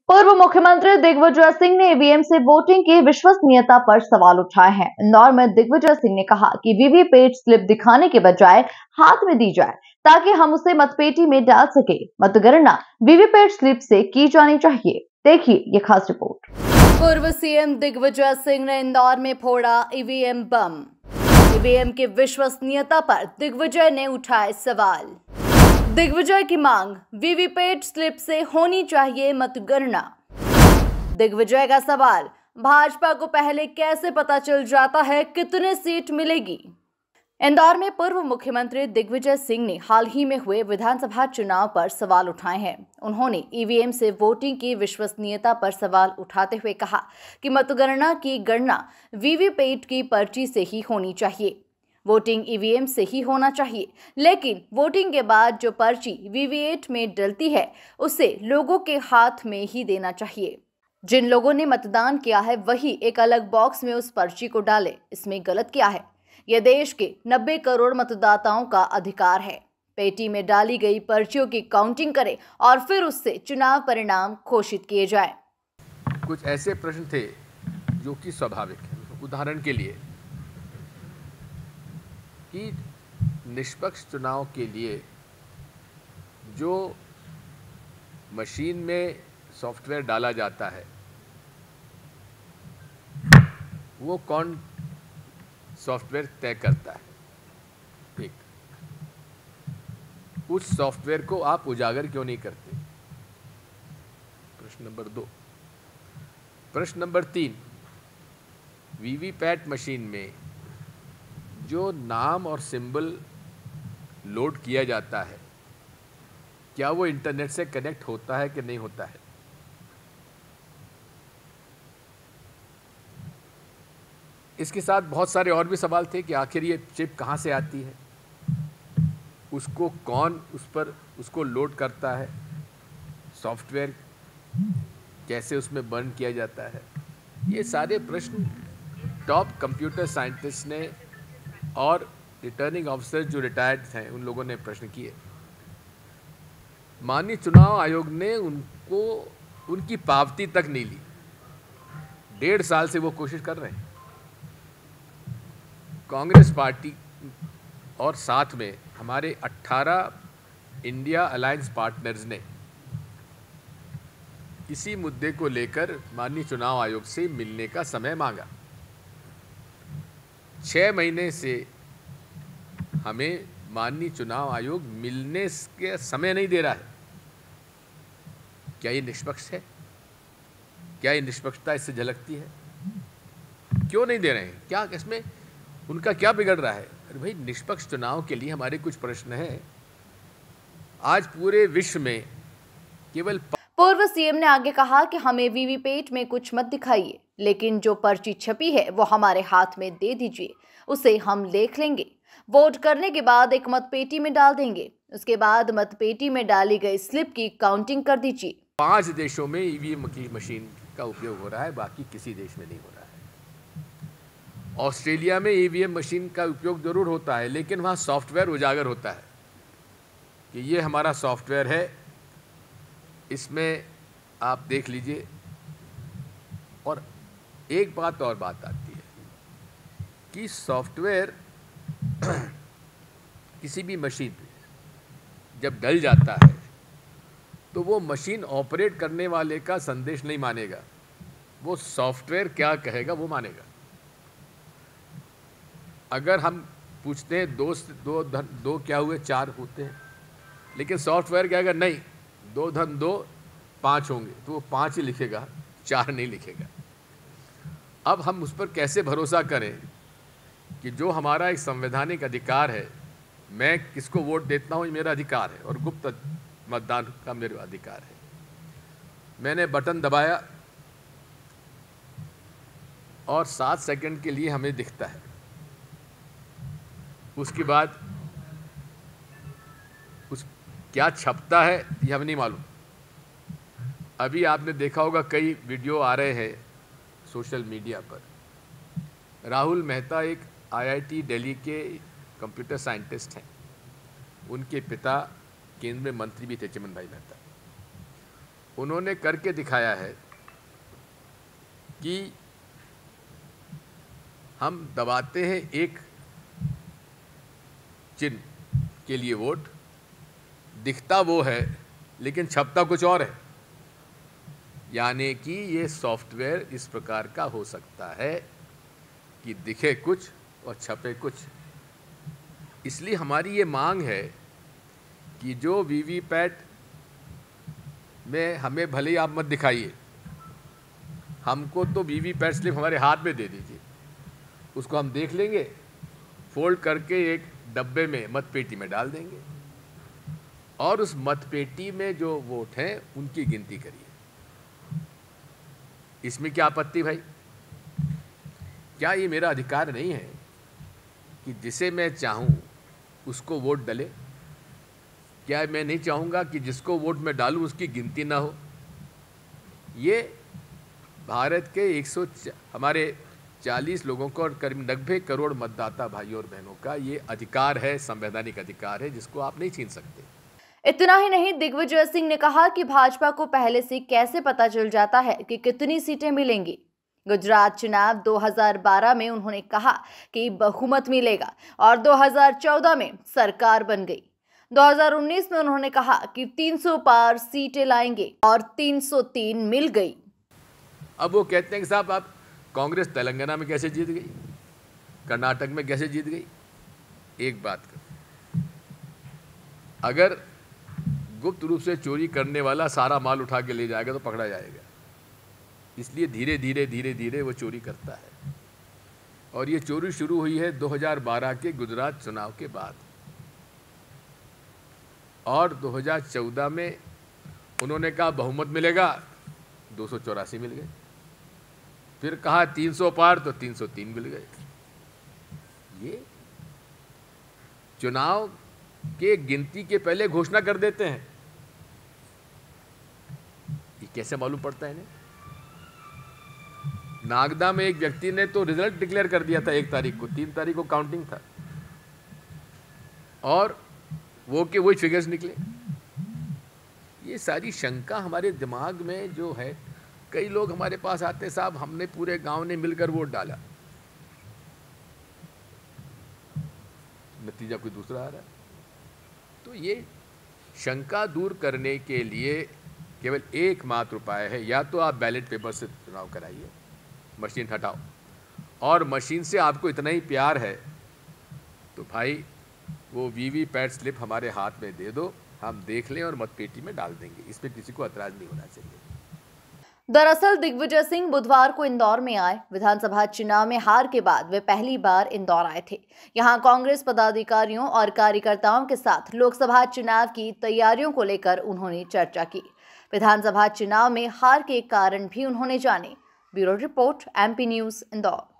पूर्व मुख्यमंत्री दिग्विजय सिंह ने ईवीएम से वोटिंग की विश्वसनीयता पर सवाल उठाए हैं। इंदौर में दिग्विजय सिंह ने कहा कि वीवीपैट स्लिप दिखाने के बजाय हाथ में दी जाए ताकि हम उसे मतपेटी में डाल सके। मतगणना वीवीपैट स्लिप से की जानी चाहिए। देखिए ये खास रिपोर्ट। पूर्व सीएम दिग्विजय सिंह ने इंदौर में फोड़ा ईवीएम बम। ईवीएम की विश्वसनीयता पर दिग्विजय ने उठाए सवाल। दिग्विजय की मांग, वीवीपैट स्लिप से होनी चाहिए मतगणना। दिग्विजय का सवाल, भाजपा को पहले कैसे पता चल जाता है कितने सीट मिलेगी। इंदौर में पूर्व मुख्यमंत्री दिग्विजय सिंह ने हाल ही में हुए विधानसभा चुनाव पर सवाल उठाए हैं। उन्होंने ईवीएम से वोटिंग की विश्वसनीयता पर सवाल उठाते हुए कहा कि मतगणना की गणना वीवीपैट की पर्ची से ही होनी चाहिए। वोटिंग ईवीएम से ही होना चाहिए, लेकिन वोटिंग के बाद जो पर्ची वीवीपैट में डलती है उसे लोगों के हाथ में ही देना चाहिए। जिन लोगों ने मतदान किया है वही एक अलग बॉक्स में उस पर्ची को डाले। इसमें गलत क्या है? यह देश के 90 करोड़ मतदाताओं का अधिकार है। पेटी में डाली गई पर्चियों की काउंटिंग करें और फिर उससे चुनाव परिणाम घोषित किए जाएं। कुछ ऐसे प्रश्न थे जो कि स्वाभाविक है। उदाहरण के लिए कि निष्पक्ष चुनाव के लिए जो मशीन में सॉफ्टवेयर डाला जाता है वो कौन सॉफ्टवेयर तय करता है। एक, उस सॉफ्टवेयर को आप उजागर क्यों नहीं करते? प्रश्न नंबर 2। प्रश्न नंबर 3, वीवीपैट मशीन में जो नाम और सिंबल लोड किया जाता है क्या वो इंटरनेट से कनेक्ट होता है कि नहीं होता है? इसके साथ बहुत सारे और भी सवाल थे कि आखिर ये चिप कहाँ से आती है, उसको कौन उसको लोड करता है, सॉफ्टवेयर कैसे उसमें बर्न किया जाता है। ये सारे प्रश्न टॉप कंप्यूटर साइंटिस्ट ने और रिटर्निंग ऑफिसर जो रिटायर्ड हैं उन लोगों ने प्रश्न किए। माननीय चुनाव आयोग ने उनकी पावती तक नहीं ली। 1.5 साल से वो कोशिश कर रहे हैं। कांग्रेस पार्टी और साथ में हमारे 18 इंडिया अलायंस पार्टनर्स ने इसी मुद्दे को लेकर माननीय चुनाव आयोग से मिलने का समय मांगा। 6 महीने से हमें माननीय चुनाव आयोग मिलने के समय नहीं दे रहा है। क्या ये निष्पक्ष है? क्या ये निष्पक्षता इससे झलकती है? क्यों नहीं दे रहे हैं? क्या इसमें उनका क्या बिगड़ रहा है? अरे भाई, निष्पक्ष चुनाव के लिए हमारे कुछ प्रश्न हैं। आज पूरे विश्व में केवल पूर्व सीएम ने आगे कहा कि हमें वीवीपैट में कुछ मत दिखाइए, लेकिन जो पर्ची छपी है वो हमारे हाथ में दे दीजिए, उसे हम देख लेंगे। वोट करने के बाद एक मतपेटी में डाल देंगे, उसके बाद मतपेटी में डाली गई स्लिप की काउंटिंग कर दीजिए। 5 देशों में ईवीएम की मशीन का उपयोग हो रहा है, बाकी किसी देश में नहीं हो रहा है। ऑस्ट्रेलिया में ईवीएम मशीन का उपयोग जरूर होता है, लेकिन वहाँ सॉफ्टवेयर उजागर होता है कि ये हमारा सॉफ्टवेयर है, इसमें आप देख लीजिए। और एक बात आती है कि सॉफ्टवेयर किसी भी मशीन पे जब डल जाता है तो वो मशीन ऑपरेट करने वाले का संदेश नहीं मानेगा, वो सॉफ्टवेयर क्या कहेगा वो मानेगा। अगर हम पूछते हैं दो क्या हुए 4 होते हैं, लेकिन सॉफ्टवेयर कहेगा नहीं 2 धन 2 5 होंगे, तो वो 5 ही लिखेगा, 4 नहीं लिखेगा। अब हम उस पर कैसे भरोसा करें कि जो हमारा एक संवैधानिक अधिकार है, मैं किसको वोट देता हूँ ये मेरा अधिकार है और गुप्त मतदान का मेरा अधिकार है। मैंने बटन दबाया और 7 सेकंड के लिए हमें दिखता है, उसके बाद क्या छपता है ये हमें नहीं मालूम। अभी आपने देखा होगा कई वीडियो आ रहे हैं सोशल मीडिया पर। राहुल मेहता एक आईआईटी दिल्ली के कंप्यूटर साइंटिस्ट हैं, उनके पिता केंद्र में मंत्री भी थे, चिमन भाई मेहता। उन्होंने करके दिखाया है कि हम दबाते हैं एक चिन्ह के लिए वोट, दिखता वो है लेकिन छपता कुछ और है। यानी कि ये सॉफ्टवेयर इस प्रकार का हो सकता है कि दिखे कुछ और छपे कुछ। इसलिए हमारी ये मांग है कि जो वीवीपैट में हमें भले ही आप मत दिखाइए, हमको तो वीवीपैट स्लिप हमारे हाथ में दे दीजिए, उसको हम देख लेंगे, फोल्ड करके एक डब्बे में मतपेटी में डाल देंगे और उस मतपेटी में जो वोट हैं उनकी गिनती करिए। इसमें क्या आपत्ति भाई? क्या ये मेरा अधिकार नहीं है कि जिसे मैं चाहूं उसको वोट डले? क्या मैं नहीं चाहूँगा कि जिसको वोट मैं डालूं उसकी गिनती ना हो? ये भारत के हमारे 40 लोगों को और करीब 90 करोड़ मतदाता भाइयों और बहनों का ये अधिकार है, संवैधानिक अधिकार है, जिसको आप नहीं छीन सकते। इतना ही नहीं, दिग्विजय सिंह ने कहा कि भाजपा को पहले से कैसे पता चल जाता है कि कितनी सीटें मिलेंगी। गुजरात चुनाव 2012 में उन्होंने कहा कि बहुमत मिलेगा और 2014 में सरकार बन गई। 2019 में उन्होंने कहा कि 300 पार सीटें लाएंगे और 303 मिल गई। अब वो कहते हैं कि साहब आप कांग्रेस तेलंगाना में कैसे जीत गई, कर्नाटक में कैसे जीत गई? एक बात कर, अगर गुप्त रूप से चोरी करने वाला सारा माल उठा के ले जाएगा तो पकड़ा जाएगा। इसलिए धीरे धीरे धीरे धीरे वो चोरी करता है। और ये चोरी शुरू हुई है 2012 के गुजरात चुनाव के बाद। और 2014 में उन्होंने कहा बहुमत मिलेगा, 284 मिल गए। फिर कहा 300 पार, तो 303 मिल गए। ये चुनाव के गिनती के पहले घोषणा कर देते हैं। ये कैसे मालूम पड़ता है इन्हें? नागदा में एक व्यक्ति ने तो रिजल्ट डिक्लेयर कर दिया था 1 तारीख को, 3 तारीख को काउंटिंग था और वो के वही फिगर्स निकले। ये सारी शंका हमारे दिमाग में जो है, कई लोग हमारे पास आते, साहब हमने पूरे गांव ने मिलकर वोट डाला, नतीजा कोई दूसरा आ रहा है। तो ये शंका दूर करने के लिए केवल एकमात्र उपाय है, या तो आप बैलेट पेपर से चुनाव कराइए, मशीन हटाओ। और मशीन से आपको इतना ही प्यार है तो भाई वो वीवीपैट स्लिप हमारे हाथ में दे दो, हम देख लें और मतपेटी में डाल देंगे। इसमें किसी को ऐतराज नहीं होना चाहिए। दरअसल दिग्विजय सिंह बुधवार को इंदौर में आए। विधानसभा चुनाव में हार के बाद वे पहली बार इंदौर आए थे। यहां कांग्रेस पदाधिकारियों और कार्यकर्ताओं के साथ लोकसभा चुनाव की तैयारियों को लेकर उन्होंने चर्चा की। विधानसभा चुनाव में हार के कारण भी उन्होंने जाने। Bureau report, MP news, Indore.